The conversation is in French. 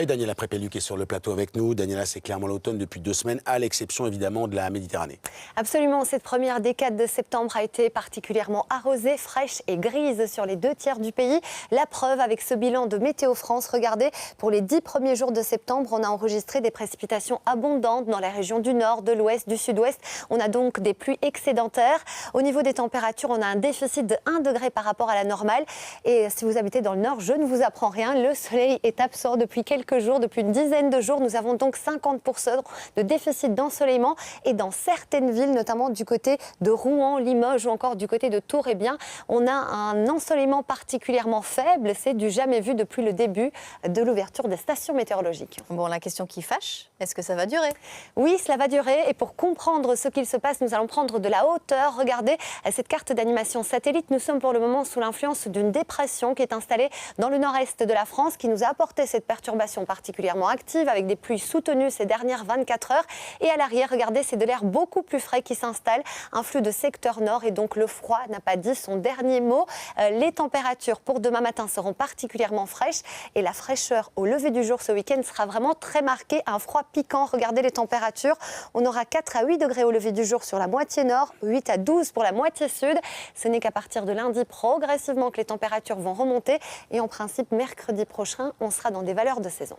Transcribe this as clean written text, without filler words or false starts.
Et Daniela Prépélu qui est sur le plateau avec nous. Daniela, c'est clairement l'automne depuis 2 semaines, à l'exception évidemment de la Méditerranée. Absolument, cette première décade de septembre a été particulièrement arrosée, fraîche et grise sur les 2 tiers du pays. La preuve avec ce bilan de Météo France. Regardez, pour les 10 premiers jours de septembre, on a enregistré des précipitations abondantes dans les régions du nord, de l'ouest, du sud-ouest. On a donc des pluies excédentaires. Au niveau des températures, on a un déficit de 1 degré par rapport à la normale. Et si vous habitez dans le nord, je ne vous apprends rien, le soleil est absent depuis quelques jours, depuis une dizaine de jours. Nous avons donc 50% de déficit d'ensoleillement et dans certaines villes, notamment du côté de Rouen, Limoges ou encore du côté de Tours, eh bien, on a un ensoleillement particulièrement faible. C'est du jamais vu depuis le début de l'ouverture des stations météorologiques. Bon, la question qui fâche, est-ce que ça va durer? Oui, cela va durer et pour comprendre ce qu'il se passe, nous allons prendre de la hauteur. Regardez cette carte d'animation satellite. Nous sommes pour le moment sous l'influence d'une dépression qui est installée dans le nord-est de la France qui nous a apporté cette perturbation particulièrement active avec des pluies soutenues ces dernières 24 heures. Et à l'arrière, regardez, c'est de l'air beaucoup plus frais qui s'installe, un flux de secteur nord et donc le froid n'a pas dit son dernier mot. Les températures pour demain matin seront particulièrement fraîches et la fraîcheur au lever du jour ce week-end sera vraiment très marquée, un froid piquant. Regardez les températures, on aura 4 à 8 degrés au lever du jour sur la moitié nord, 8 à 12 pour la moitié sud. Ce n'est qu'à partir de lundi progressivement que les températures vont remonter et en principe mercredi prochain, on sera dans des valeurs de saison.